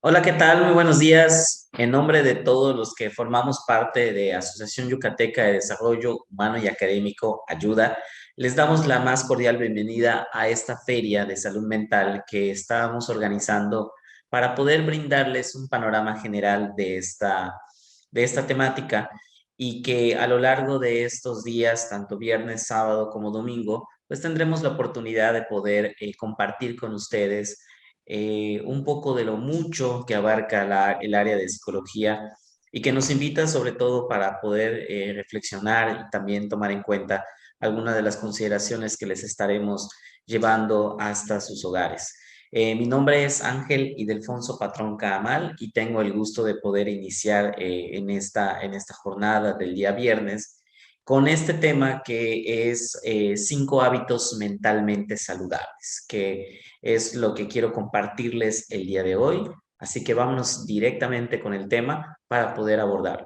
Hola, ¿qué tal? Muy buenos días. En nombre de todos los que formamos parte de Asociación Yucateca de Desarrollo Humano y Académico Ayuda, les damos la más cordial bienvenida a esta feria de salud mental que estábamos organizando para poder brindarles un panorama general de esta temática y que a lo largo de estos días, tanto viernes, sábado como domingo, pues tendremos la oportunidad de poder compartir con ustedes un poco de lo mucho que abarca el área de psicología y que nos invita sobre todo para poder reflexionar y también tomar en cuenta algunas de las consideraciones que les estaremos llevando hasta sus hogares. Mi nombre es Ángel Ildefonso Patrón Cahamal y tengo el gusto de poder iniciar en esta jornada del día viernes con este tema que es 5 hábitos mentalmente saludables, que es lo que quiero compartirles el día de hoy. Así que vámonos directamente con el tema para poder abordarlo.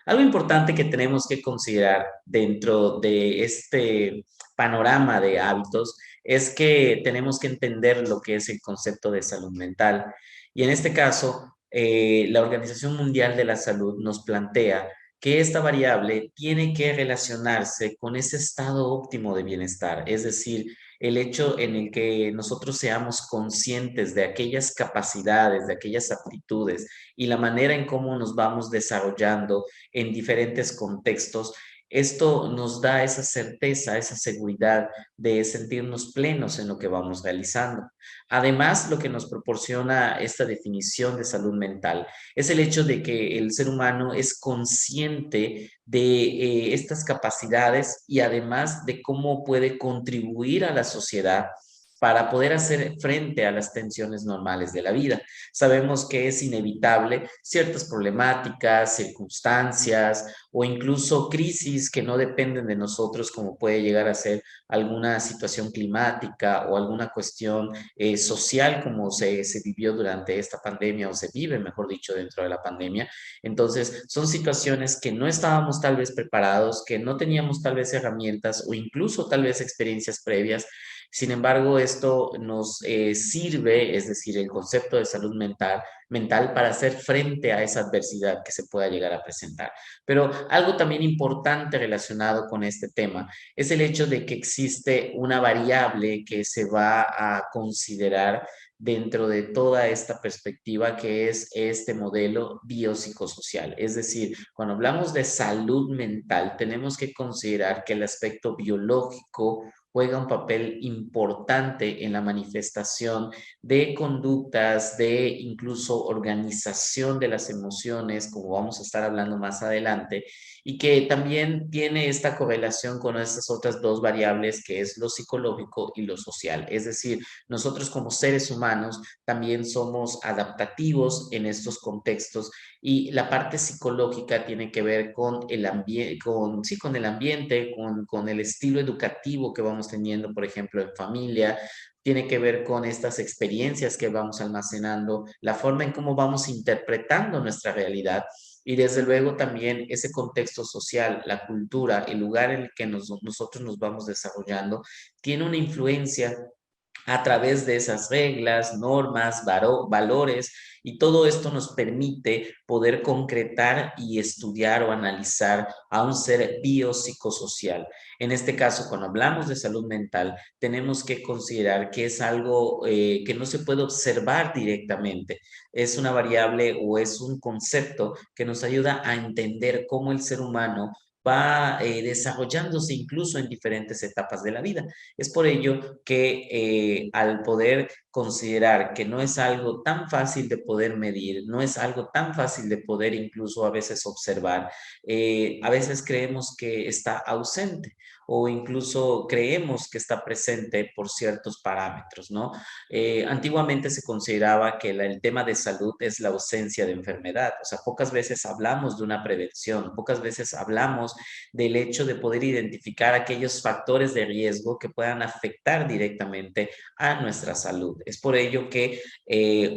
Algo importante que tenemos que considerar dentro de este panorama de hábitos es que tenemos que entender lo que es el concepto de salud mental. Y en este caso, la Organización Mundial de la Salud nos plantea que esta variable tiene que relacionarse con ese estado óptimo de bienestar, es decir, el hecho en el que nosotros seamos conscientes de aquellas capacidades, de aquellas aptitudes y la manera en cómo nos vamos desarrollando en diferentes contextos. Esto nos da esa certeza, esa seguridad de sentirnos plenos en lo que vamos realizando. Además, lo que nos proporciona esta definición de salud mental es el hecho de que el ser humano es consciente de estas capacidades y además de cómo puede contribuir a la sociedad para poder hacer frente a las tensiones normales de la vida. Sabemos que es inevitable ciertas problemáticas, circunstancias o incluso crisis que no dependen de nosotros, como puede llegar a ser alguna situación climática o alguna cuestión social como se vivió durante esta pandemia o se vive, mejor dicho, dentro de la pandemia. Entonces, son situaciones que no estábamos tal vez preparados, que no teníamos tal vez herramientas o incluso tal vez experiencias previas. Sin embargo, esto nos sirve, es decir, el concepto de salud mental para hacer frente a esa adversidad que se pueda llegar a presentar. Pero algo también importante relacionado con este tema es el hecho de que existe una variable que se va a considerar dentro de toda esta perspectiva que es este modelo biopsicosocial. Es decir, cuando hablamos de salud mental, tenemos que considerar que el aspecto biológico juega un papel importante en la manifestación de conductas, de incluso organización de las emociones, como vamos a estar hablando más adelante, y que también tiene esta correlación con estas otras dos variables que es lo psicológico y lo social. Es decir, nosotros como seres humanos también somos adaptativos en estos contextos y la parte psicológica tiene que ver con el ambiente, sí, con el ambiente, con el estilo educativo que vamos teniendo, por ejemplo, en familia, tiene que ver con estas experiencias que vamos almacenando, la forma en cómo vamos interpretando nuestra realidad y desde luego también ese contexto social, la cultura, el lugar en el que nosotros nos vamos desarrollando, tiene una influencia a través de esas reglas, normas, valores, y todo esto nos permite poder concretar y estudiar o analizar a un ser biopsicosocial. En este caso, cuando hablamos de salud mental, tenemos que considerar que es algo que no se puede observar directamente. Es una variable o es un concepto que nos ayuda a entender cómo el ser humano va desarrollándose incluso en diferentes etapas de la vida. Es por ello que al poder considerar que no es algo tan fácil de poder medir, no es algo tan fácil de poder incluso a veces observar, a veces creemos que está ausente o incluso creemos que está presente por ciertos parámetros, ¿no? Antiguamente se consideraba que el tema de salud es la ausencia de enfermedad, o sea, pocas veces hablamos de una prevención, pocas veces hablamos del hecho de poder identificar aquellos factores de riesgo que puedan afectar directamente a nuestra salud. Es por ello que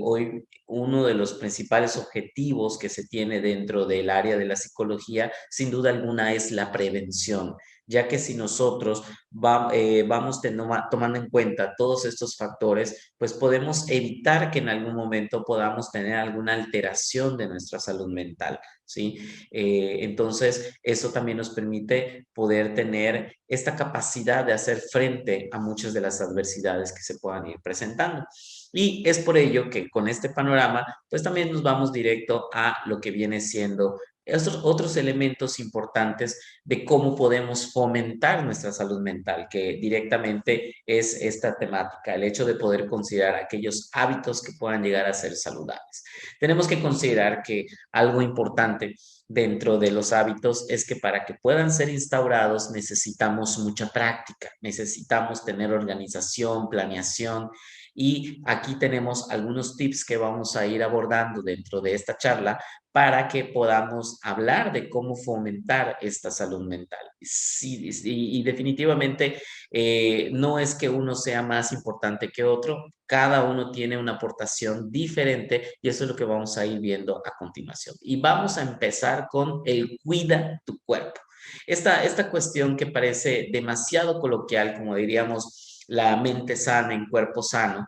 hoy uno de los principales objetivos que se tiene dentro del área de la psicología, sin duda alguna, es la prevención. ya que si nosotros vamos tomando en cuenta todos estos factores, pues podemos evitar que en algún momento podamos tener alguna alteración de nuestra salud mental, ¿sí? Entonces, eso también nos permite poder tener esta capacidad de hacer frente a muchas de las adversidades que se puedan ir presentando. Y es por ello que con este panorama, pues también nos vamos directo a lo que viene siendo estos otros elementos importantes de cómo podemos fomentar nuestra salud mental, que directamente es esta temática, el hecho de poder considerar aquellos hábitos que puedan llegar a ser saludables. Tenemos que considerar que algo importante dentro de los hábitos es que para que puedan ser instaurados necesitamos mucha práctica, necesitamos tener organización, planeación, y aquí tenemos algunos tips que vamos a ir abordando dentro de esta charla para que podamos hablar de cómo fomentar esta salud mental. Sí, y definitivamente no es que uno sea más importante que otro, cada uno tiene una aportación diferente y eso es lo que vamos a ir viendo a continuación. Y vamos a empezar con el cuida tu cuerpo. Esta cuestión que parece demasiado coloquial, como diríamos, la mente sana en cuerpo sano,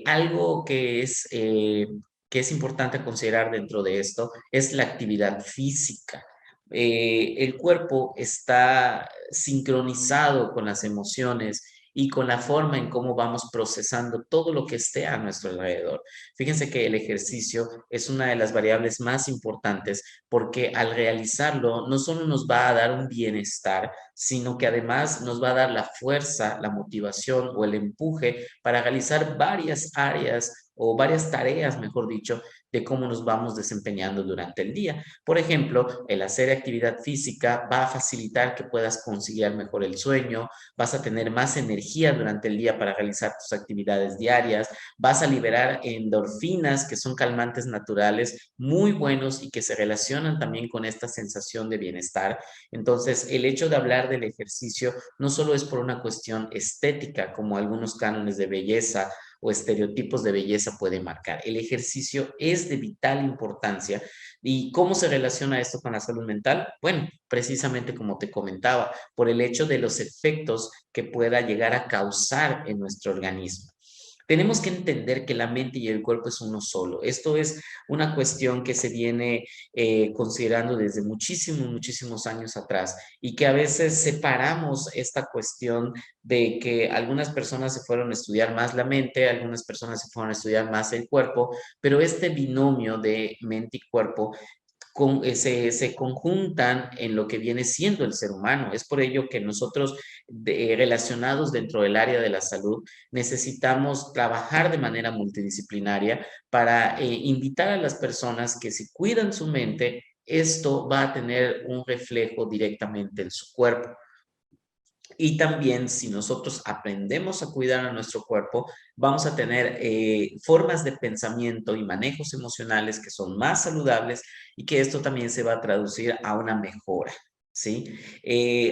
algo que es importante considerar dentro de esto es la actividad física. El cuerpo está sincronizado con las emociones y con la forma en cómo vamos procesando todo lo que esté a nuestro alrededor. Fíjense que el ejercicio es una de las variables más importantes porque al realizarlo no solo nos va a dar un bienestar, sino que además nos va a dar la fuerza, la motivación o el empuje para realizar varias áreas o varias tareas, mejor dicho, de cómo nos vamos desempeñando durante el día. Por ejemplo, el hacer actividad física va a facilitar que puedas conciliar mejor el sueño, vas a tener más energía durante el día para realizar tus actividades diarias, vas a liberar endorfinas, que son calmantes naturales muy buenos y que se relacionan también con esta sensación de bienestar. Entonces, el hecho de hablar del ejercicio no solo es por una cuestión estética, como algunos cánones de belleza o estereotipos de belleza pueden marcar. El ejercicio es de vital importancia. ¿Y cómo se relaciona esto con la salud mental? Bueno, precisamente como te comentaba, por el hecho de los efectos que pueda llegar a causar en nuestro organismo. Tenemos que entender que la mente y el cuerpo es uno solo. Esto es una cuestión que se viene considerando desde muchísimos años atrás y que a veces separamos esta cuestión de que algunas personas se fueron a estudiar más la mente, algunas personas se fueron a estudiar más el cuerpo, pero este binomio de mente y cuerpo se conjuntan en lo que viene siendo el ser humano. Es por ello que nosotros, relacionados dentro del área de la salud, necesitamos trabajar de manera multidisciplinaria para invitar a las personas que si cuidan su mente, esto va a tener un reflejo directamente en su cuerpo. Y también si nosotros aprendemos a cuidar a nuestro cuerpo, vamos a tener formas de pensamiento y manejos emocionales que son más saludables y que esto también se va a traducir a una mejora, ¿sí?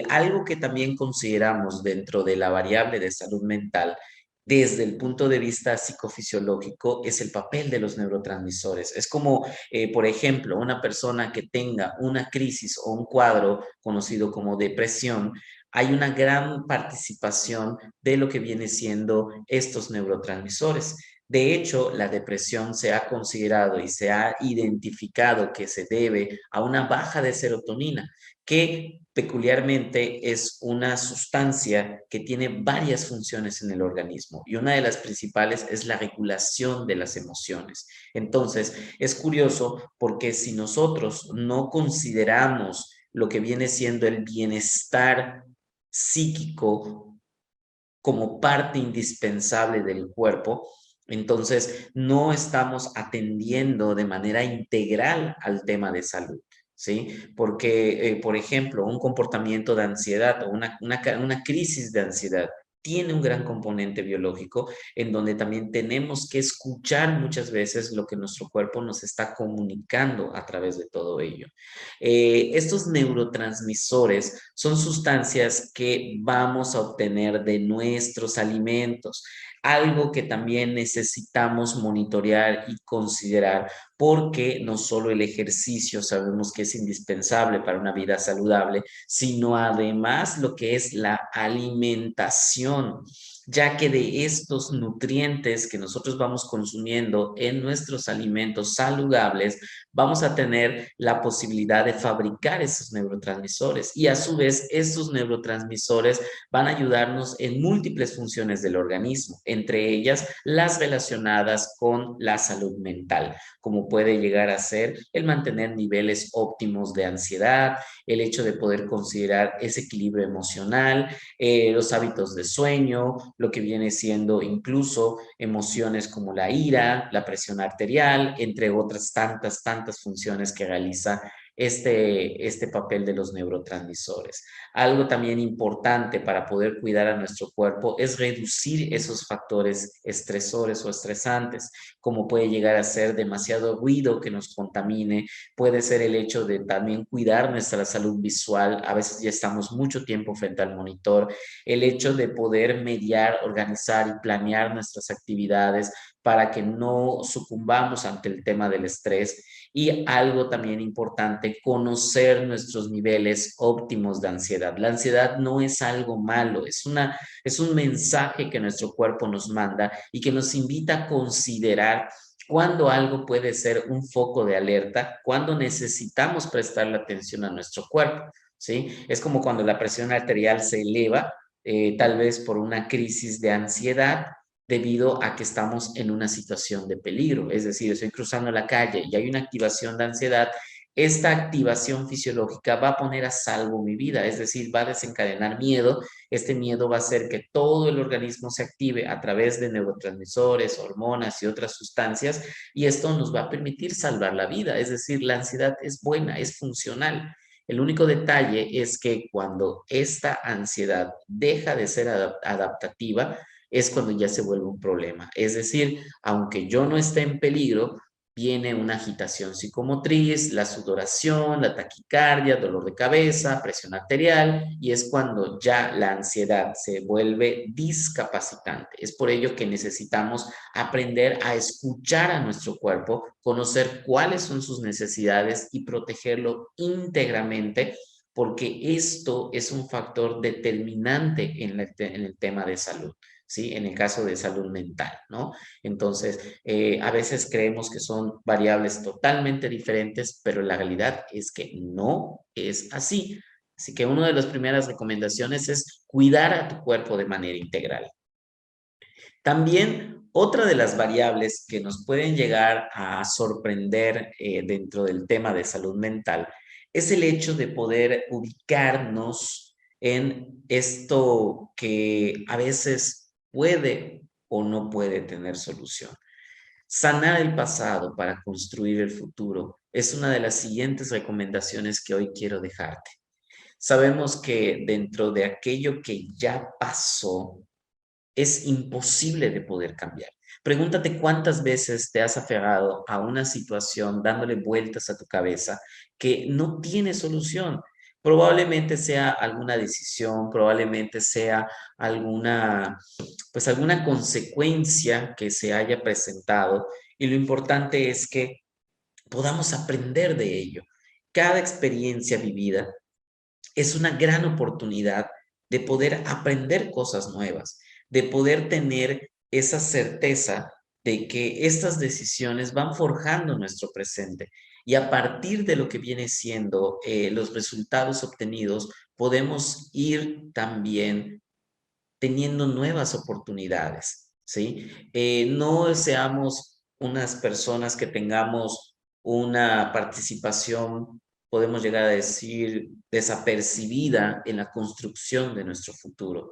Algo que también consideramos dentro de la variable de salud mental desde el punto de vista psicofisiológico es el papel de los neurotransmisores. Es como, por ejemplo, una persona que tenga una crisis o un cuadro conocido como depresión, hay una gran participación de lo que viene siendo estos neurotransmisores. De hecho, la depresión se ha considerado y se ha identificado que se debe a una baja de serotonina, que peculiarmente es una sustancia que tiene varias funciones en el organismo y una de las principales es la regulación de las emociones. Entonces, es curioso porque si nosotros no consideramos lo que viene siendo el bienestar psíquico como parte indispensable del cuerpo, entonces no estamos atendiendo de manera integral al tema de salud. ¿Sí? Porque, por ejemplo, un comportamiento de ansiedad o una crisis de ansiedad tiene un gran componente biológico en donde también tenemos que escuchar muchas veces lo que nuestro cuerpo nos está comunicando a través de todo ello. Estos neurotransmisores son sustancias que vamos a obtener de nuestros alimentos, algo que también necesitamos monitorear y considerar porque no solo el ejercicio sabemos que es indispensable para una vida saludable, sino además lo que es la alimentación, ya que de estos nutrientes que nosotros vamos consumiendo en nuestros alimentos saludables, vamos a tener la posibilidad de fabricar esos neurotransmisores y a su vez estos neurotransmisores van a ayudarnos en múltiples funciones del organismo, entre ellas las relacionadas con la salud mental, como puede llegar a ser el mantener niveles óptimos de ansiedad, el hecho de poder considerar ese equilibrio emocional, los hábitos de sueño, lo que viene siendo incluso emociones como la ira, la presión arterial, entre otras tantas funciones que realiza este papel de los neurotransmisores. Algo también importante para poder cuidar a nuestro cuerpo es reducir esos factores estresores o estresantes, como puede llegar a ser demasiado ruido que nos contamine, puede ser el hecho de también cuidar nuestra salud visual, a veces ya estamos mucho tiempo frente al monitor, el hecho de poder mediar, organizar y planear nuestras actividades para que no sucumbamos ante el tema del estrés. Y algo también importante, conocer nuestros niveles óptimos de ansiedad. La ansiedad no es algo malo, es un mensaje que nuestro cuerpo nos manda y que nos invita a considerar cuándo algo puede ser un foco de alerta, cuándo necesitamos prestarle atención a nuestro cuerpo, ¿sí? Es como cuando la presión arterial se eleva, tal vez por una crisis de ansiedad debido a que estamos en una situación de peligro. Es decir, estoy cruzando la calle y hay una activación de ansiedad, esta activación fisiológica va a poner a salvo mi vida, es decir, va a desencadenar miedo. Este miedo va a hacer que todo el organismo se active a través de neurotransmisores, hormonas y otras sustancias, y esto nos va a permitir salvar la vida. Es decir, la ansiedad es buena, es funcional. El único detalle es que cuando esta ansiedad deja de ser adaptativa, es cuando ya se vuelve un problema. Es decir, aunque yo no esté en peligro, viene una agitación psicomotriz, la sudoración, la taquicardia, dolor de cabeza, presión arterial, y es cuando ya la ansiedad se vuelve discapacitante. Es por ello que necesitamos aprender a escuchar a nuestro cuerpo, conocer cuáles son sus necesidades y protegerlo íntegramente, porque esto es un factor determinante en el tema de salud. ¿Sí? En el caso de salud mental, ¿no? Entonces, a veces creemos que son variables totalmente diferentes, pero la realidad es que no es así. Así que una de las primeras recomendaciones es cuidar a tu cuerpo de manera integral. También otra de las variables que nos pueden llegar a sorprender dentro del tema de salud mental es el hecho de poder ubicarnos en esto que a veces puede o no puede tener solución. Sanar el pasado para construir el futuro es una de las siguientes recomendaciones que hoy quiero dejarte. Sabemos que dentro de aquello que ya pasó, es imposible de poder cambiar. Pregúntate cuántas veces te has aferrado a una situación dándole vueltas a tu cabeza que no tiene solución. Probablemente sea alguna decisión, probablemente sea alguna consecuencia que se haya presentado, y lo importante es que podamos aprender de ello. Cada experiencia vivida es una gran oportunidad de poder aprender cosas nuevas, de poder tener esa certeza de que estas decisiones van forjando nuestro presente, y a partir de lo que viene siendo los resultados obtenidos, podemos ir también teniendo nuevas oportunidades, ¿sí? No seamos unas personas que tengamos una participación, podemos llegar a decir, desapercibida en la construcción de nuestro futuro.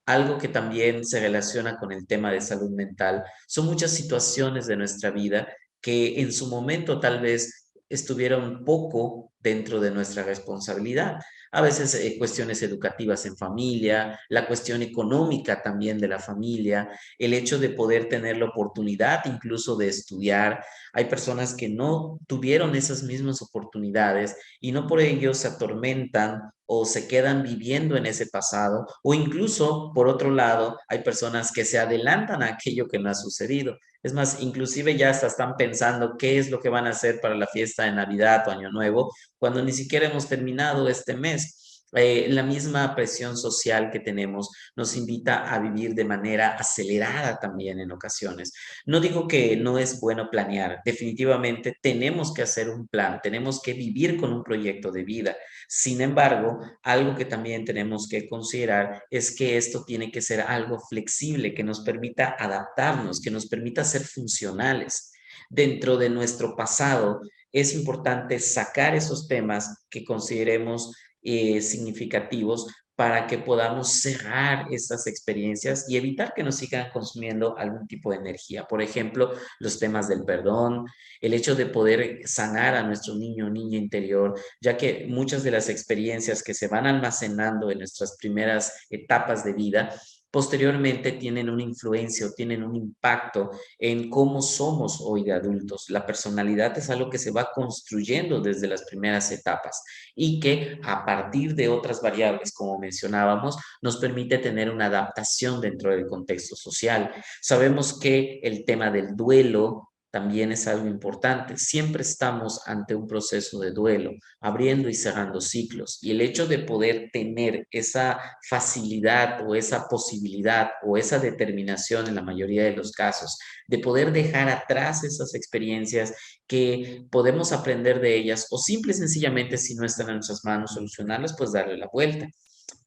Algo que también se relaciona con el tema de salud mental son muchas situaciones de nuestra vida que en su momento tal vez estuvieron poco dentro de nuestra responsabilidad. a veces cuestiones educativas en familia, la cuestión económica también de la familia, el hecho de poder tener la oportunidad incluso de estudiar. Hay personas que no tuvieron esas mismas oportunidades y no por ello se atormentan o se quedan viviendo en ese pasado, o incluso, por otro lado, hay personas que se adelantan a aquello que no ha sucedido. Es más, inclusive ya hasta están pensando qué es lo que van a hacer para la fiesta de Navidad o Año Nuevo, cuando ni siquiera hemos terminado este mes. La misma presión social que tenemos nos invita a vivir de manera acelerada también en ocasiones. No digo que no es bueno planear, definitivamente tenemos que hacer un plan, tenemos que vivir con un proyecto de vida. Sin embargo, algo que también tenemos que considerar es que esto tiene que ser algo flexible, que nos permita adaptarnos, que nos permita ser funcionales. Dentro de nuestro pasado, es importante sacar esos temas que consideremos significativos para que podamos cerrar estas experiencias y evitar que nos sigan consumiendo algún tipo de energía. Por ejemplo, los temas del perdón, el hecho de poder sanar a nuestro niño o niña interior, ya que muchas de las experiencias que se van almacenando en nuestras primeras etapas de vida, posteriormente tienen una influencia o tienen un impacto en cómo somos hoy de adultos. La personalidad es algo que se va construyendo desde las primeras etapas y que a partir de otras variables, como mencionábamos, nos permite tener una adaptación dentro del contexto social. Sabemos que el tema del duelo también es algo importante. Siempre estamos ante un proceso de duelo, abriendo y cerrando ciclos. Y el hecho de poder tener esa facilidad o esa posibilidad o esa determinación en la mayoría de los casos, de poder dejar atrás esas experiencias que podemos aprender de ellas o simple y sencillamente si no están en nuestras manos solucionarlas, pues darle la vuelta.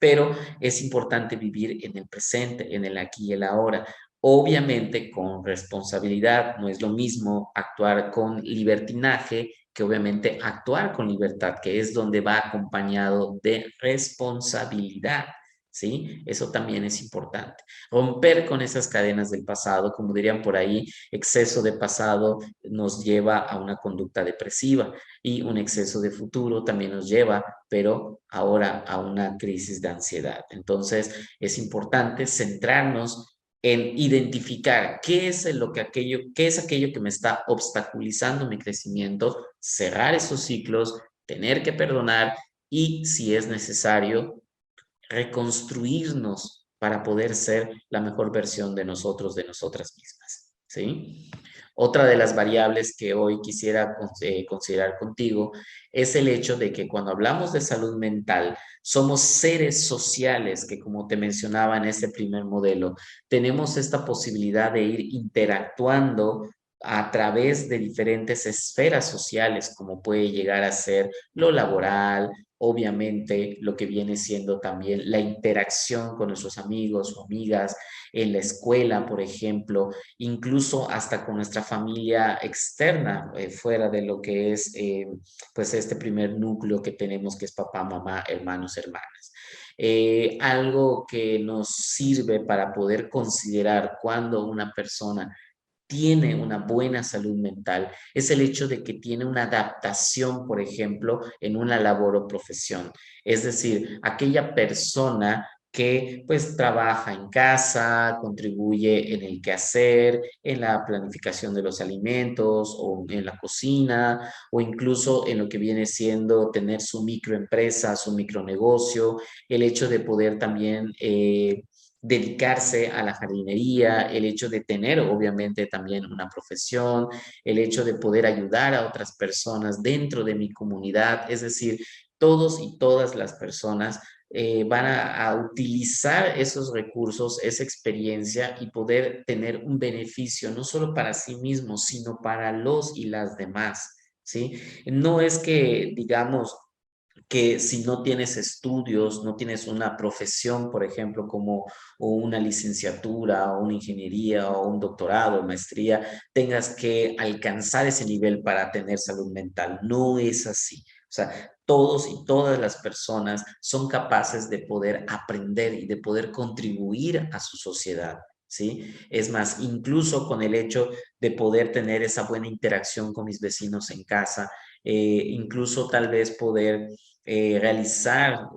Pero es importante vivir en el presente, en el aquí y el ahora. Obviamente con responsabilidad, no es lo mismo actuar con libertinaje que obviamente actuar con libertad, que es donde va acompañado de responsabilidad. ¿Sí? Eso también es importante. Romper con esas cadenas del pasado, como dirían por ahí, exceso de pasado nos lleva a una conducta depresiva y un exceso de futuro también nos lleva, pero ahora a una crisis de ansiedad. Entonces, es importante centrarnos en identificar qué es lo que aquello, qué es aquello que me está obstaculizando mi crecimiento, cerrar esos ciclos, tener que perdonar y, si es necesario, reconstruirnos para poder ser la mejor versión de nosotros, de nosotras mismas, ¿sí? Otra de las variables que hoy quisiera considerar contigo es el hecho de que cuando hablamos de salud mental, somos seres sociales que, como te mencionaba en este primer modelo, tenemos esta posibilidad de ir interactuando a través de diferentes esferas sociales, como puede llegar a ser lo laboral, obviamente lo que viene siendo también la interacción con nuestros amigos o amigas en la escuela, por ejemplo, incluso hasta con nuestra familia externa, fuera de lo que es pues este primer núcleo que tenemos, que es papá, mamá, hermanos, hermanas. Algo que nos sirve para poder considerar cuando una persona tiene una buena salud mental es el hecho de que tiene una adaptación, por ejemplo, en una labor o profesión. Es decir, aquella persona que pues trabaja en casa, contribuye en el quehacer, en la planificación de los alimentos o en la cocina o incluso en lo que viene siendo tener su microempresa, su micronegocio, el hecho de poder también dedicarse a la jardinería, el hecho de tener obviamente también una profesión, el hecho de poder ayudar a otras personas dentro de mi comunidad, es decir, todos y todas las personas van a utilizar esos recursos, esa experiencia y poder tener un beneficio no solo para sí mismos, sino para los y las demás, ¿sí? No es que, digamos, que si no tienes estudios, no tienes una profesión, por ejemplo, como o una licenciatura o una ingeniería o un doctorado o maestría, tengas que alcanzar ese nivel para tener salud mental. No es así. O sea, todos y todas las personas son capaces de poder aprender y de poder contribuir a su sociedad. ¿Sí? Es más, incluso con el hecho de poder tener esa buena interacción con mis vecinos en casa, incluso tal vez poder realizar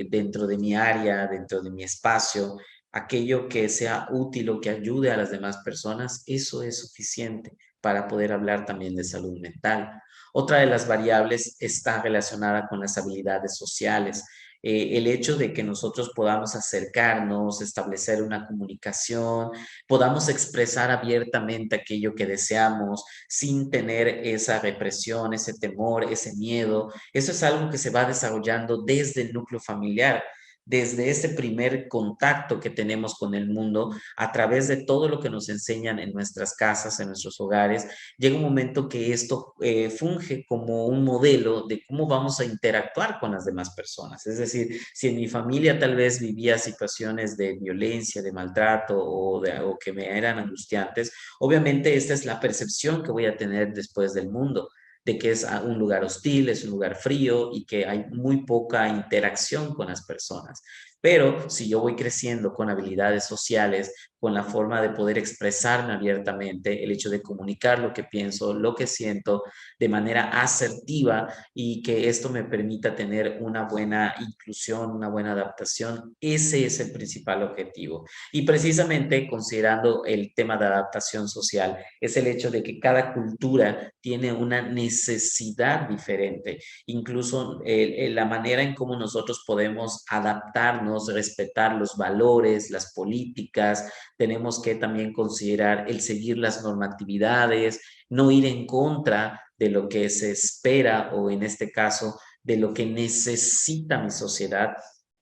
dentro de mi área, dentro de mi espacio, aquello que sea útil o que ayude a las demás personas, eso es suficiente para poder hablar también de salud mental. Otra de las variables está relacionada con las habilidades sociales. El hecho de que nosotros podamos acercarnos, establecer una comunicación, podamos expresar abiertamente aquello que deseamos sin tener esa represión, ese temor, ese miedo. Eso es algo que se va desarrollando desde el núcleo familiar, desde ese primer contacto que tenemos con el mundo, a través de todo lo que nos enseñan en nuestras casas, en nuestros hogares. Llega un momento que esto funge como un modelo de cómo vamos a interactuar con las demás personas. Es decir, si en mi familia tal vez vivía situaciones de violencia, de maltrato o que me eran angustiantes, obviamente esta es la percepción que voy a tener después del mundo, de que es un lugar hostil, es un lugar frío y que hay muy poca interacción con las personas. Pero si yo voy creciendo con habilidades sociales, con la forma de poder expresarme abiertamente, el hecho de comunicar lo que pienso, lo que siento de manera asertiva, y que esto me permita tener una buena inclusión, una buena adaptación, ese es el principal objetivo. Y precisamente considerando el tema de adaptación social, es el hecho de que cada cultura tiene una necesidad diferente, incluso la manera en cómo nosotros podemos adaptarnos, respetar los valores, las políticas. Tenemos que también considerar el seguir las normatividades, no ir en contra de lo que se espera o en este caso de lo que necesita mi sociedad.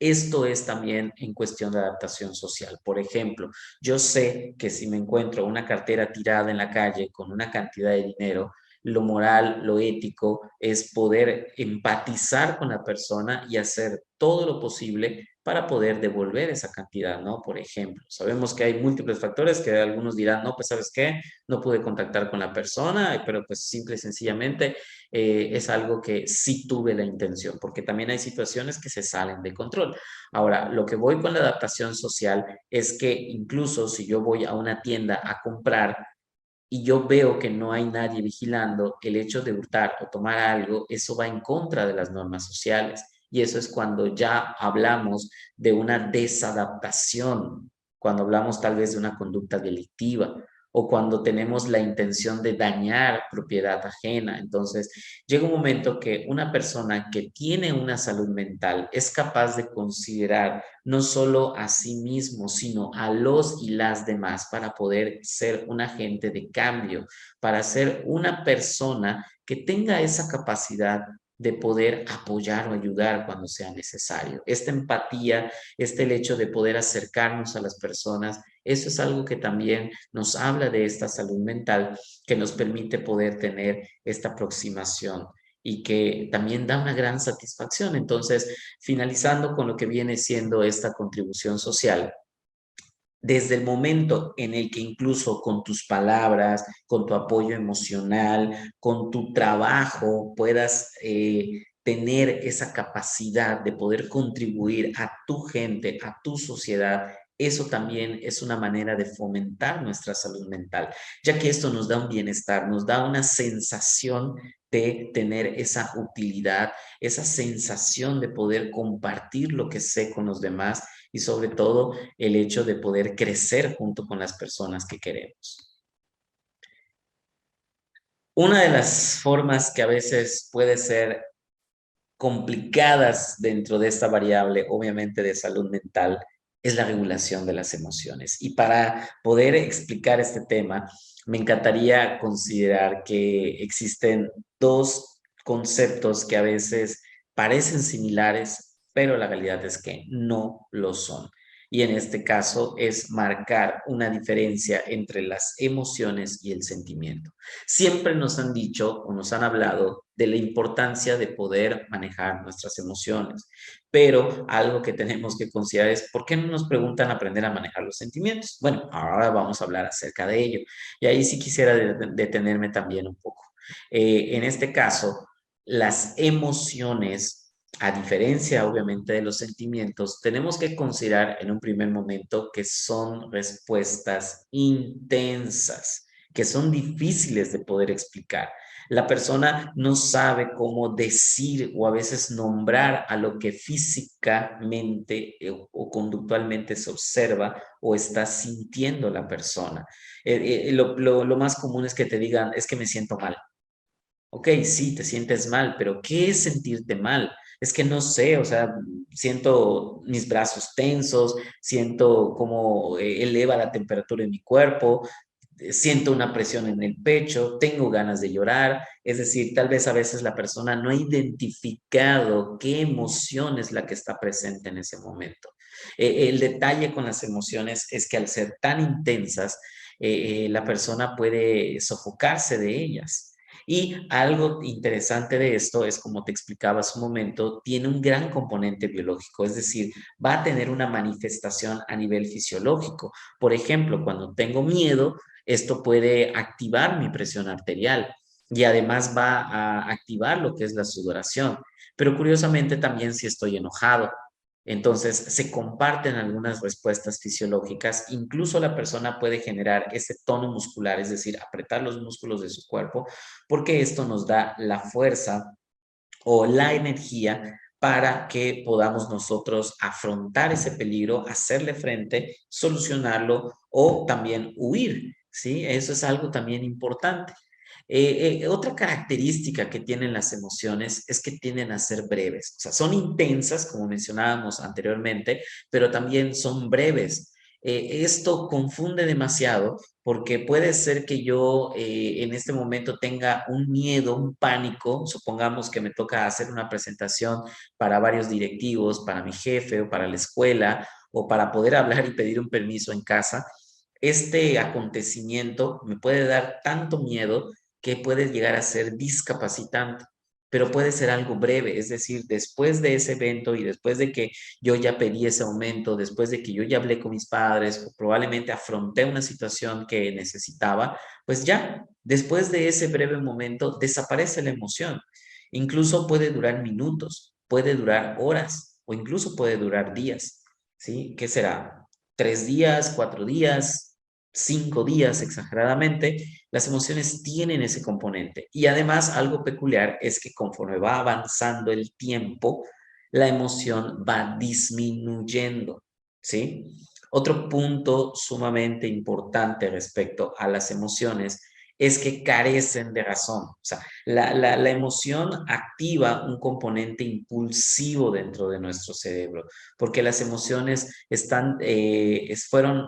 Esto es también en cuestión de adaptación social. Por ejemplo, yo sé que si me encuentro una cartera tirada en la calle con una cantidad de dinero, lo moral, lo ético es poder empatizar con la persona y hacer todo lo posible para poder devolver esa cantidad, ¿no? Por ejemplo, sabemos que hay múltiples factores que algunos dirán, no, pues sabes qué, no pude contactar con la persona, pero pues simple y sencillamente es algo que sí tuve la intención, porque también hay situaciones que se salen de control. Ahora, lo que voy con la adaptación social es que incluso si yo voy a una tienda a comprar y yo veo que no hay nadie vigilando, el hecho de hurtar o tomar algo, eso va en contra de las normas sociales. Y eso es cuando ya hablamos de una desadaptación, cuando hablamos tal vez de una conducta delictiva o cuando tenemos la intención de dañar propiedad ajena. Entonces, llega un momento que una persona que tiene una salud mental es capaz de considerar no solo a sí mismo, sino a los y las demás para poder ser un agente de cambio, para ser una persona que tenga esa capacidad de poder apoyar o ayudar cuando sea necesario. Esta empatía, el hecho de poder acercarnos a las personas, eso es algo que también nos habla de esta salud mental que nos permite poder tener esta aproximación y que también da una gran satisfacción. Entonces, finalizando con lo que viene siendo esta contribución social, desde el momento en el que incluso con tus palabras, con tu apoyo emocional, con tu trabajo, puedas tener esa capacidad de poder contribuir a tu gente, a tu sociedad, eso también es una manera de fomentar nuestra salud mental, ya que esto nos da un bienestar, nos da una sensación de tener esa utilidad, esa sensación de poder compartir lo que sé con los demás y sobre todo el hecho de poder crecer junto con las personas que queremos. Una de las formas que a veces puede ser complicadas dentro de esta variable, obviamente de salud mental, es la regulación de las emociones. Y para poder explicar este tema, me encantaría considerar que existen dos conceptos que a veces parecen similares, pero la realidad es que no lo son. Y en este caso es marcar una diferencia entre las emociones y el sentimiento. Siempre nos han dicho o nos han hablado de la importancia de poder manejar nuestras emociones, pero algo que tenemos que considerar es ¿por qué no nos preguntan aprender a manejar los sentimientos? Bueno, ahora vamos a hablar acerca de ello. Y ahí sí quisiera detenerme también un poco. En este caso, las emociones, a diferencia obviamente de los sentimientos, tenemos que considerar en un primer momento que son respuestas intensas. que son difíciles de poder explicar. La persona no sabe cómo decir o a veces nombrar a lo que físicamente o conductualmente se observa o está sintiendo la persona. Lo más común es que te digan, es que me siento mal. Ok, sí, te sientes mal, pero ¿qué es sentirte mal? Es que no sé, o sea, siento mis brazos tensos, siento cómo eleva la temperatura en mi cuerpo, siento una presión en el pecho, tengo ganas de llorar, es decir, tal vez a veces la persona no ha identificado qué emoción es la que está presente en ese momento. El detalle con las emociones es que al ser tan intensas, la persona puede sofocarse de ellas. Y algo interesante de esto es, como te explicaba hace un momento, tiene un gran componente biológico, es decir, va a tener una manifestación a nivel fisiológico. Por ejemplo, cuando tengo miedo, esto puede activar mi presión arterial y además va a activar lo que es la sudoración. Pero curiosamente también si estoy enojado. Entonces, se comparten algunas respuestas fisiológicas. Incluso la persona puede generar ese tono muscular, es decir, apretar los músculos de su cuerpo, porque esto nos da la fuerza o la energía para que podamos nosotros afrontar ese peligro, hacerle frente, solucionarlo o también huir, ¿sí? Eso es algo también importante. Otra característica que tienen las emociones es que tienden a ser breves, o sea, son intensas, como mencionábamos anteriormente, pero también son breves. Esto confunde demasiado porque puede ser que yo en este momento tenga un miedo, un pánico, supongamos que me toca hacer una presentación para varios directivos, para mi jefe o para la escuela o para poder hablar y pedir un permiso en casa. Este acontecimiento me puede dar tanto miedo que puede llegar a ser discapacitante, pero puede ser algo breve, es decir, después de ese evento y después de que yo ya pedí ese aumento, después de que yo ya hablé con mis padres o probablemente afronté una situación que necesitaba, pues ya, después de ese breve momento desaparece la emoción. Incluso puede durar minutos, puede durar horas o incluso puede durar días, ¿sí? ¿Qué será? 3 días, 4 días, 5 días exageradamente. Las emociones tienen ese componente. Y además algo peculiar es que conforme va avanzando el tiempo, la emoción va disminuyendo, ¿sí? Otro punto sumamente importante respecto a las emociones es que carecen de razón. O sea, la emoción activa un componente impulsivo dentro de nuestro cerebro, porque las emociones fueron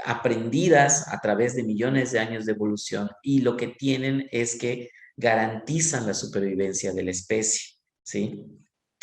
aprendidas a través de millones de años de evolución y lo que tienen es que garantizan la supervivencia de la especie, ¿sí?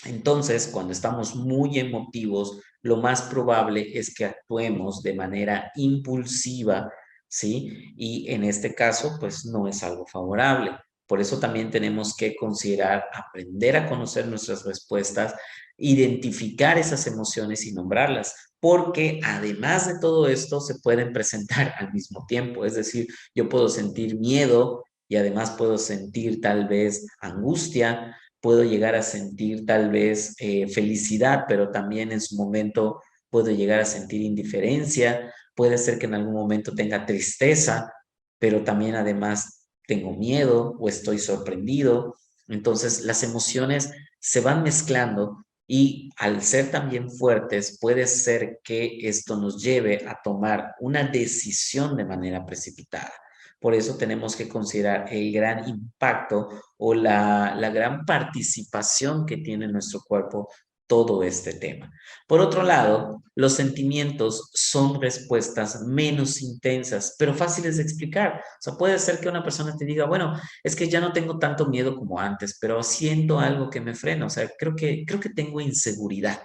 Entonces, cuando estamos muy emotivos, lo más probable es que actuemos de manera impulsiva, ¿sí? Y en este caso, pues no es algo favorable. Por eso también tenemos que considerar aprender a conocer nuestras respuestas, identificar esas emociones y nombrarlas, porque además de todo esto se pueden presentar al mismo tiempo. Es decir, yo puedo sentir miedo y además puedo sentir tal vez angustia, puedo llegar a sentir tal vez felicidad, pero también en su momento puedo llegar a sentir indiferencia, puede ser que en algún momento tenga tristeza, pero también además tengo miedo o estoy sorprendido. Entonces las emociones se van mezclando y al ser también fuertes, puede ser que esto nos lleve a tomar una decisión de manera precipitada. Por eso tenemos que considerar el gran impacto o la gran participación que tiene nuestro cuerpo todo este tema. Por otro lado, los sentimientos son respuestas menos intensas, pero fáciles de explicar. O sea, puede ser que una persona te diga, bueno, es que ya no tengo tanto miedo como antes, pero siento algo que me frena. O sea, creo que tengo inseguridad.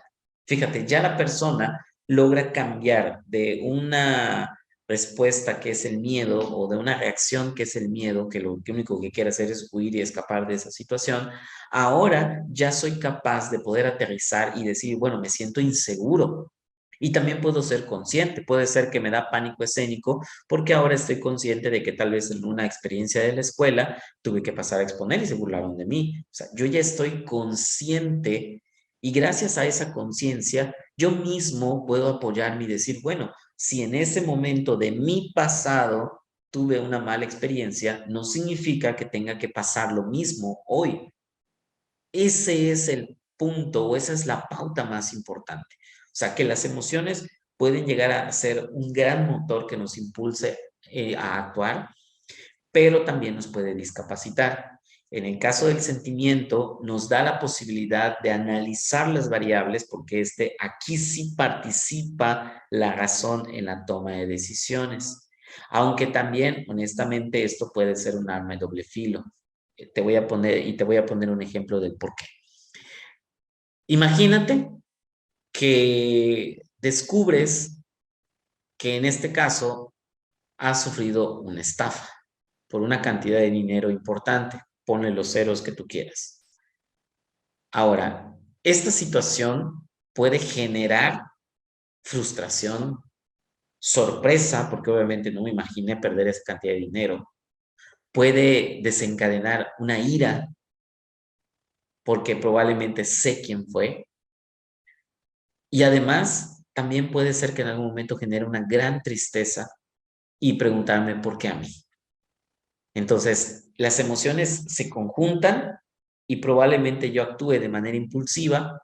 Fíjate, ya la persona logra cambiar de una respuesta que es el miedo o de una reacción que es el miedo, que lo único que quiere hacer es huir y escapar de esa situación, ahora ya soy capaz de poder aterrizar y decir, bueno, me siento inseguro. Y también puedo ser consciente, puede ser que me da pánico escénico porque ahora estoy consciente de que tal vez en una experiencia de la escuela tuve que pasar a exponer y se burlaron de mí. O sea, yo ya estoy consciente y gracias a esa conciencia yo mismo puedo apoyarme y decir, bueno, si en ese momento de mi pasado tuve una mala experiencia, no significa que tenga que pasar lo mismo hoy. Ese es el punto o esa es la pauta más importante. O sea, que las emociones pueden llegar a ser un gran motor que nos impulse a actuar, pero también nos puede discapacitar. En el caso del sentimiento, nos da la posibilidad de analizar las variables porque aquí sí participa la razón en la toma de decisiones. Aunque también, honestamente, esto puede ser un arma de doble filo. Te voy a poner un ejemplo del por qué. Imagínate que descubres que en este caso has sufrido una estafa por una cantidad de dinero importante. Ponle los ceros que tú quieras. Ahora, esta situación puede generar frustración, sorpresa, porque obviamente no me imaginé perder esa cantidad de dinero. Puede desencadenar una ira, porque probablemente sé quién fue. Y además, también puede ser que en algún momento genere una gran tristeza y preguntarme por qué a mí. Entonces, las emociones se conjuntan y probablemente yo actúe de manera impulsiva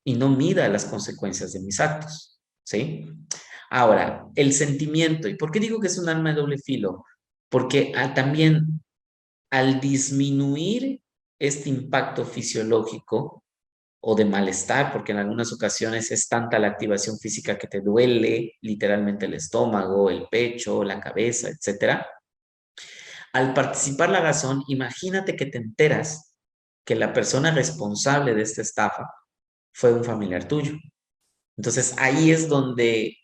y no mida las consecuencias de mis actos, ¿sí? Ahora, el sentimiento, ¿y por qué digo que es un arma de doble filo? Porque también al disminuir este impacto fisiológico o de malestar, porque en algunas ocasiones es tanta la activación física que te duele literalmente el estómago, el pecho, la cabeza, etcétera. Al participar la razón, imagínate que te enteras que la persona responsable de esta estafa fue un familiar tuyo. Entonces ahí es donde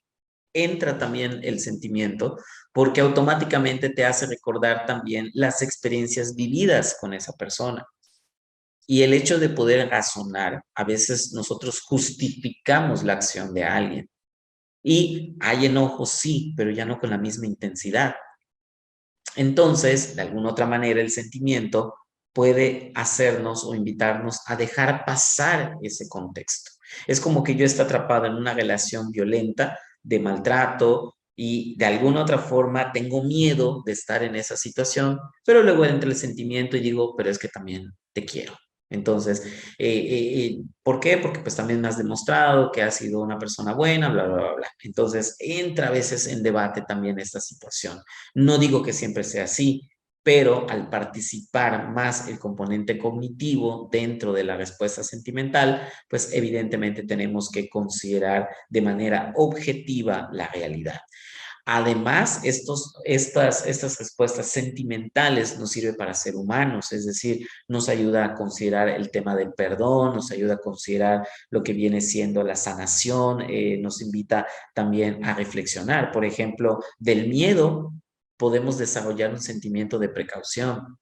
entra también el sentimiento, porque automáticamente te hace recordar también las experiencias vividas con esa persona. Y el hecho de poder razonar, a veces nosotros justificamos la acción de alguien. Y hay enojo, sí, pero ya no con la misma intensidad. Entonces, de alguna otra manera, el sentimiento puede hacernos o invitarnos a dejar pasar ese contexto. Es como que yo esté atrapado en una relación violenta, de maltrato, y de alguna otra forma tengo miedo de estar en esa situación, pero luego entra el sentimiento y digo, pero es que también te quiero. Entonces, ¿por qué? Porque pues también me has demostrado que has sido una persona buena, bla, bla, bla, bla. Entonces, entra a veces en debate también esta situación. No digo que siempre sea así, pero al participar más el componente cognitivo dentro de la respuesta sentimental, pues evidentemente tenemos que considerar de manera objetiva la realidad. Además, estas respuestas sentimentales nos sirven para ser humanos, es decir, nos ayuda a considerar el tema del perdón, nos ayuda a considerar lo que viene siendo la sanación, nos invita también a reflexionar. Por ejemplo, del miedo podemos desarrollar un sentimiento de precaución.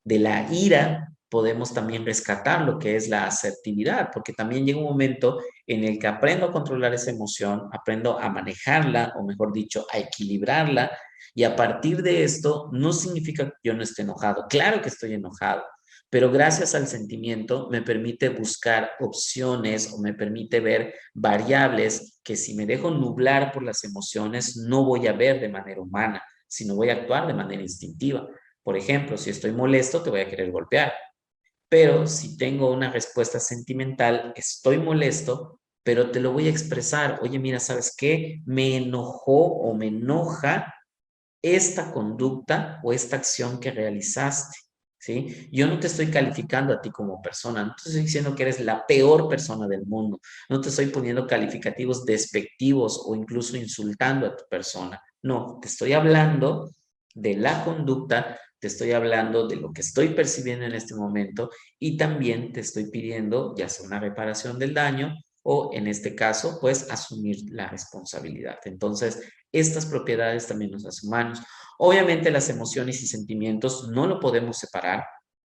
De la ira podemos también rescatar lo que es la asertividad, porque también llega un momento en el que aprendo a controlar esa emoción, aprendo a manejarla, o mejor dicho, a equilibrarla, y a partir de esto no significa que yo no esté enojado. Claro que estoy enojado, pero gracias al sentimiento me permite buscar opciones o me permite ver variables que si me dejo nublar por las emociones no voy a ver de manera humana, sino voy a actuar de manera instintiva. Por ejemplo, si estoy molesto, te voy a querer golpear. Pero si tengo una respuesta sentimental, estoy molesto, pero te lo voy a expresar. Oye, mira, ¿sabes qué? Me enojó o me enoja esta conducta o esta acción que realizaste, ¿sí? Yo no te estoy calificando a ti como persona, no te estoy diciendo que eres la peor persona del mundo, no te estoy poniendo calificativos despectivos o incluso insultando a tu persona. No, te estoy hablando de la conducta, te estoy hablando de lo que estoy percibiendo en este momento y también te estoy pidiendo ya sea una reparación del daño o en este caso, pues asumir la responsabilidad. Entonces, estas propiedades también nos hacen humanos. Obviamente las emociones y sentimientos no lo podemos separar,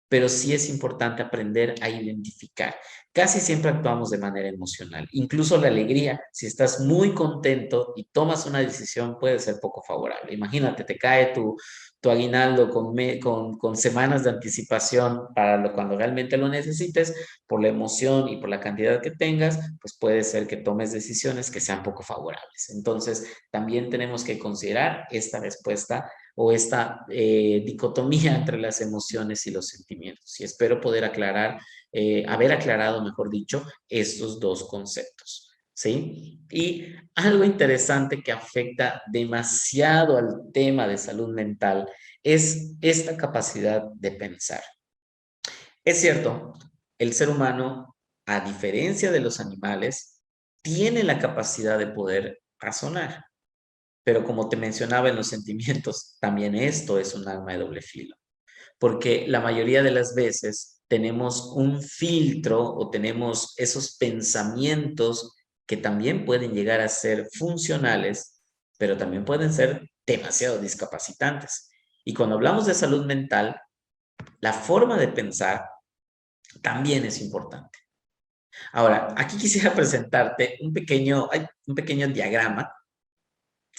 pero sí es importante aprender a identificar. Casi siempre actuamos de manera emocional. Incluso la alegría, si estás muy contento y tomas una decisión, puede ser poco favorable. Imagínate, te cae tu aguinaldo con semanas de anticipación para cuando realmente lo necesites, por la emoción y por la cantidad que tengas, pues puede ser que tomes decisiones que sean poco favorables. Entonces, también tenemos que considerar esta respuesta o esta dicotomía entre las emociones y los sentimientos. Y espero poder aclarar, haber aclarado, mejor dicho, estos dos conceptos. ¿Sí? Y algo interesante que afecta demasiado al tema de salud mental es esta capacidad de pensar. Es cierto, el ser humano, a diferencia de los animales, tiene la capacidad de poder razonar, pero como te mencionaba en los sentimientos, también esto es un arma de doble filo, porque la mayoría de las veces tenemos un filtro o tenemos esos pensamientos que también pueden llegar a ser funcionales, pero también pueden ser demasiado discapacitantes. Y cuando hablamos de salud mental, la forma de pensar también es importante. Ahora, aquí quisiera presentarte un pequeño diagrama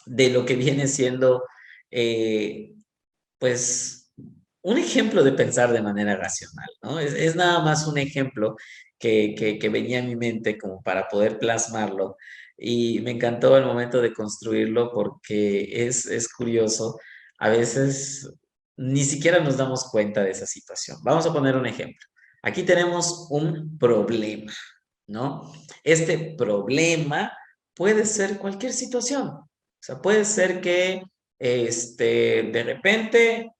de lo que viene siendo, eh, pues, un ejemplo de pensar de manera racional, ¿no? Es nada más un ejemplo que venía en mi mente como para poder plasmarlo y me encantó el momento de construirlo porque es curioso. A veces ni siquiera nos damos cuenta de esa situación. Vamos a poner un ejemplo. Aquí tenemos un problema, ¿no? Este problema puede ser cualquier situación. O sea, puede ser que de repente,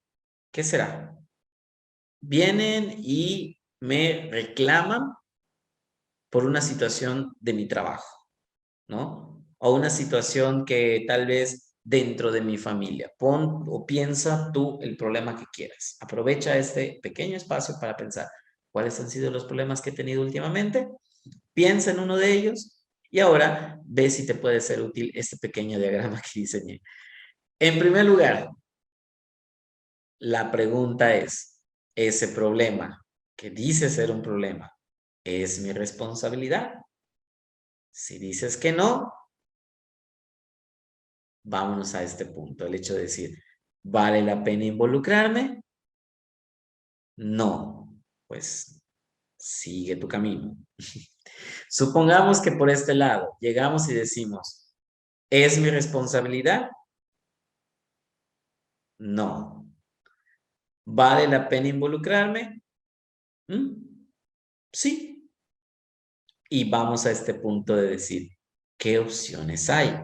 ¿qué será? Vienen y me reclaman por una situación de mi trabajo, ¿no? O una situación que tal vez dentro de mi familia. Pon o piensa tú el problema que quieras. Aprovecha este pequeño espacio para pensar cuáles han sido los problemas que he tenido últimamente. Piensa en uno de ellos y ahora ve si te puede ser útil este pequeño diagrama que diseñé. En primer lugar, la pregunta es, ¿ese problema que dice ser un problema es mi responsabilidad? Si dices que no, vámonos a este punto, el hecho de decir, ¿vale la pena involucrarme? No, pues sigue tu camino. Supongamos que por este lado llegamos y decimos, ¿es mi responsabilidad? No. ¿Vale la pena involucrarme? ¿Mm? Sí. Y vamos a este punto de decir, ¿qué opciones hay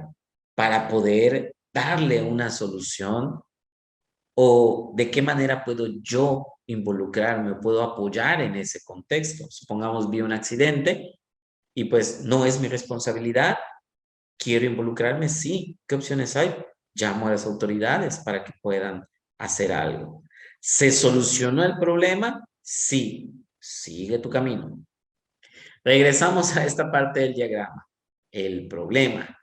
para poder darle una solución o de qué manera puedo yo involucrarme o puedo apoyar en ese contexto? Supongamos vi un accidente y pues no es mi responsabilidad. ¿Quiero involucrarme? Sí. ¿Qué opciones hay? Llamo a las autoridades para que puedan hacer algo. ¿Se solucionó el problema? Sí. Sigue tu camino. Regresamos a esta parte del diagrama. El problema.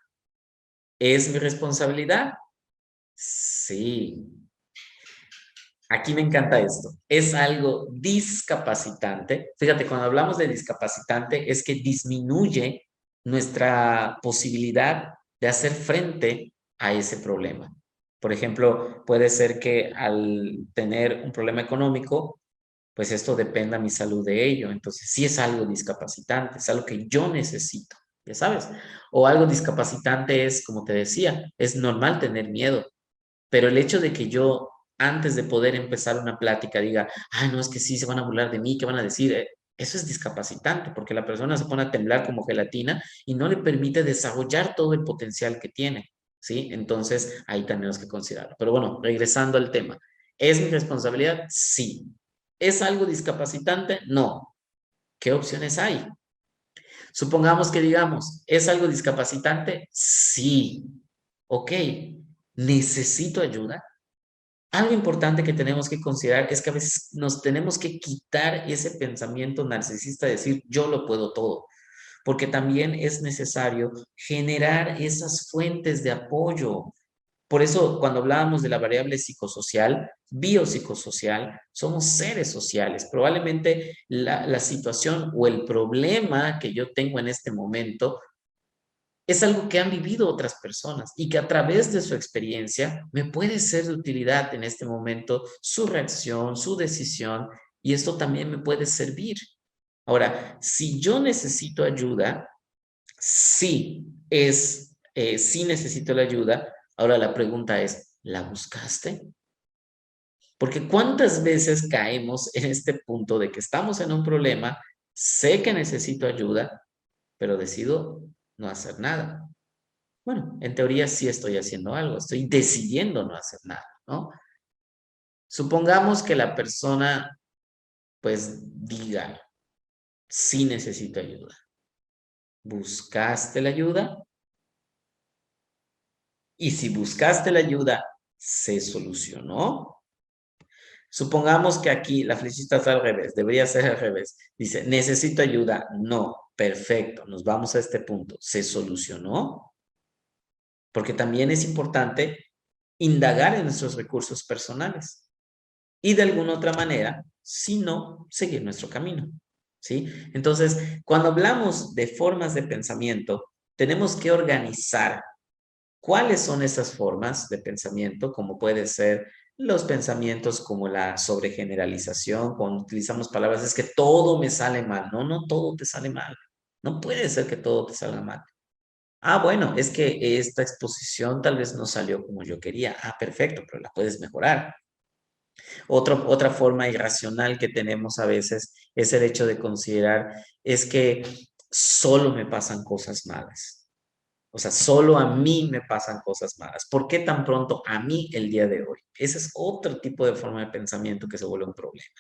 ¿Es mi responsabilidad? Sí. Aquí me encanta esto. Es algo discapacitante. Fíjate, cuando hablamos de discapacitante es que disminuye nuestra posibilidad de hacer frente a ese problema. Por ejemplo, puede ser que al tener un problema económico, pues esto dependa mi salud de ello. Entonces, sí es algo discapacitante, es algo que yo necesito, ya sabes. O algo discapacitante es, como te decía, es normal tener miedo, pero el hecho de que yo, antes de poder empezar una plática, diga, ay, no, es que sí, se van a burlar de mí, ¿qué van a decir? Eso es discapacitante, porque la persona se pone a temblar como gelatina y no le permite desarrollar todo el potencial que tiene, ¿sí? Entonces, ahí tenemos que considerarlo. Pero bueno, regresando al tema, ¿es mi responsabilidad? Sí. ¿Es algo discapacitante? No. ¿Qué opciones hay? Supongamos que digamos, ¿es algo discapacitante? Sí. Ok. ¿Necesito ayuda? Algo importante que tenemos que considerar es que a veces nos tenemos que quitar ese pensamiento narcisista de decir yo lo puedo todo, porque también es necesario generar esas fuentes de apoyo. Por eso, cuando hablábamos de la variable psicosocial, biopsicosocial, somos seres sociales. Probablemente la situación o el problema que yo tengo en este momento es algo que han vivido otras personas y que a través de su experiencia me puede ser de utilidad en este momento su reacción, su decisión, y esto también me puede servir. Ahora, si yo necesito ayuda, sí necesito la ayuda. Ahora la pregunta es, ¿La buscaste? Porque ¿cuántas veces caemos en este punto de que estamos en un problema, sé que necesito ayuda, pero decido no hacer nada? Bueno, en teoría sí estoy haciendo algo, estoy decidiendo no hacer nada, ¿no? Supongamos que la persona, pues, diga, sí necesito ayuda. ¿Buscaste la ayuda? Y si buscaste la ayuda, ¿se solucionó? Supongamos que aquí la flechita está al revés, debería ser al revés. Dice, necesito ayuda. No, perfecto, nos vamos a este punto. ¿Se solucionó? Porque también es importante indagar en nuestros recursos personales y de alguna otra manera, si no, seguir nuestro camino. ¿Sí? Entonces, cuando hablamos de formas de pensamiento, tenemos que organizar cuáles son esas formas de pensamiento, como puede ser los pensamientos como la sobregeneralización, cuando utilizamos palabras, es que todo me sale mal. No, no todo te sale mal. No puede ser que todo te salga mal. Ah, bueno, es que esta exposición tal vez no salió como yo quería. Ah, perfecto, pero la puedes mejorar. Otra forma irracional que tenemos a veces es el hecho de considerar es que solo me pasan cosas malas. O sea, solo a mí me pasan cosas malas. ¿Por qué tan pronto a mí el día de hoy? Ese es otro tipo de forma de pensamiento que se vuelve un problema,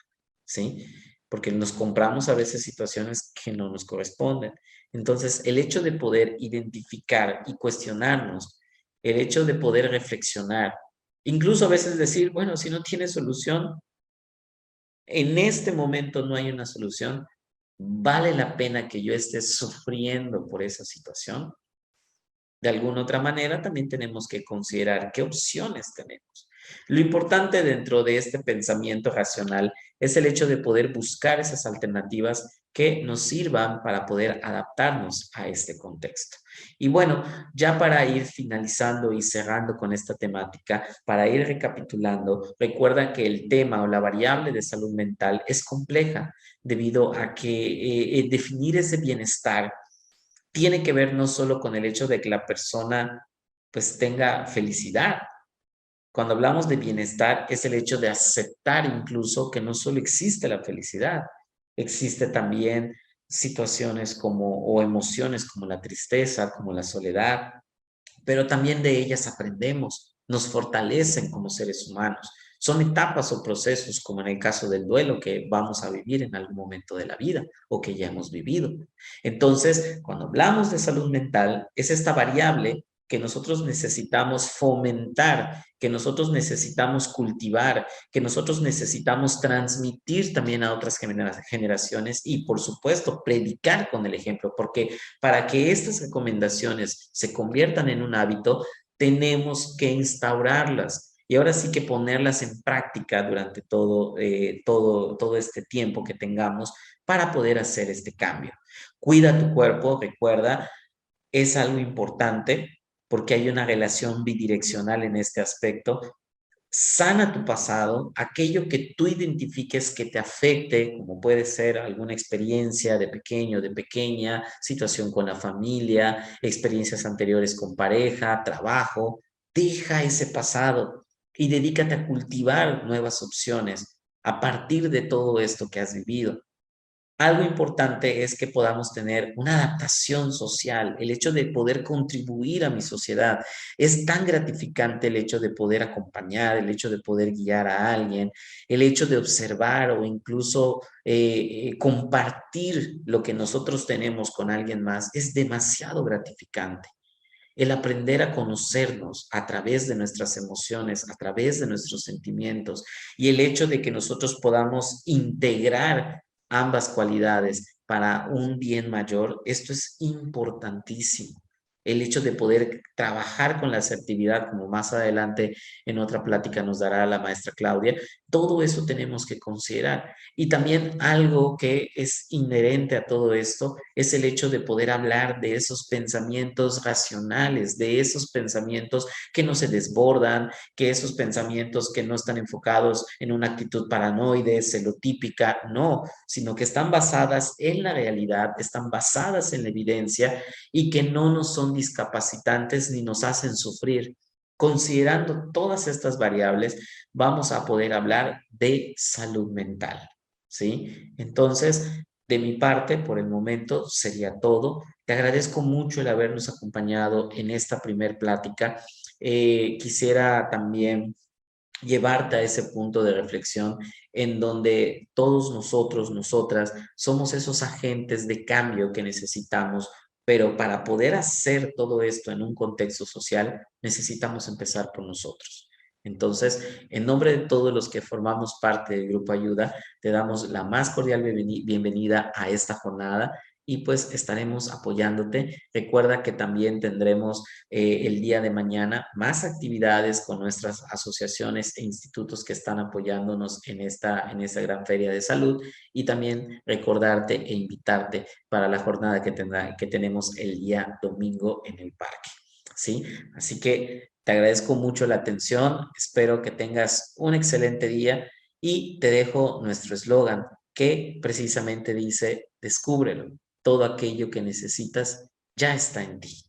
¿sí? Porque nos compramos a veces situaciones que no nos corresponden. Entonces, el hecho de poder identificar y cuestionarnos, el hecho de poder reflexionar, incluso a veces decir, bueno, si no tiene solución, en este momento no hay una solución, ¿vale la pena que yo esté sufriendo por esa situación? De alguna otra manera, también tenemos que considerar qué opciones tenemos. Lo importante dentro de este pensamiento racional es el hecho de poder buscar esas alternativas que nos sirvan para poder adaptarnos a este contexto. Y bueno, ya para ir finalizando y cerrando con esta temática, para ir recapitulando, recuerda que el tema o la variable de salud mental es compleja debido a que definir ese bienestar tiene que ver no solo con el hecho de que la persona pues tenga felicidad. Cuando hablamos de bienestar es el hecho de aceptar incluso que no solo existe la felicidad, existe también situaciones como o emociones como la tristeza, como la soledad, pero también de ellas aprendemos, nos fortalecen como seres humanos. Son etapas o procesos, como en el caso del duelo, que vamos a vivir en algún momento de la vida o que ya hemos vivido. Entonces, cuando hablamos de salud mental, es esta variable que nosotros necesitamos fomentar, que nosotros necesitamos cultivar, que nosotros necesitamos transmitir también a otras generaciones y, por supuesto, predicar con el ejemplo, porque para que estas recomendaciones se conviertan en un hábito, tenemos que instaurarlas y ahora sí que ponerlas en práctica durante todo este tiempo que tengamos para poder hacer este cambio. Cuida tu cuerpo, recuerda, es algo importante porque hay una relación bidireccional en este aspecto. Sana tu pasado, aquello que tú identifiques que te afecte, como puede ser alguna experiencia de pequeño, de pequeña, situación con la familia, experiencias anteriores con pareja, trabajo. Deja ese pasado y dedícate a cultivar nuevas opciones a partir de todo esto que has vivido. Algo importante es que podamos tener una adaptación social, el hecho de poder contribuir a mi sociedad. Es tan gratificante el hecho de poder acompañar, el hecho de poder guiar a alguien, el hecho de observar o incluso compartir lo que nosotros tenemos con alguien más. Es demasiado gratificante. El aprender a conocernos a través de nuestras emociones, a través de nuestros sentimientos y el hecho de que nosotros podamos integrar ambas cualidades para un bien mayor, esto es importantísimo. El hecho de poder trabajar con la asertividad, como más adelante en otra plática nos dará la maestra Claudia, todo eso tenemos que considerar. Y también algo que es inherente a todo esto es el hecho de poder hablar de esos pensamientos racionales, de esos pensamientos que no se desbordan, que esos pensamientos que no están enfocados en una actitud paranoide, celotípica, no, sino que están basadas en la realidad, están basadas en la evidencia y que no nos son discapacitantes ni nos hacen sufrir. Considerando todas estas variables, vamos a poder hablar de salud mental, ¿sí? Entonces, de mi parte, por el momento, sería todo. Te agradezco mucho el habernos acompañado en esta primer plática. Quisiera también llevarte a ese punto de reflexión en donde todos nosotros, nosotras, somos esos agentes de cambio que necesitamos, pero para poder hacer todo esto en un contexto social, necesitamos empezar por nosotros. Entonces, en nombre de todos los que formamos parte del Grupo Ayuda, te damos la más cordial bienvenida a esta jornada y pues estaremos apoyándote. Recuerda que también tendremos el día de mañana más actividades con nuestras asociaciones e institutos que están apoyándonos en esta gran feria de salud y también recordarte e invitarte para la jornada que tenemos el día domingo en el parque. ¿Sí? Así que te agradezco mucho la atención, espero que tengas un excelente día y te dejo nuestro eslogan que precisamente dice, descúbrelo, todo aquello que necesitas ya está en ti.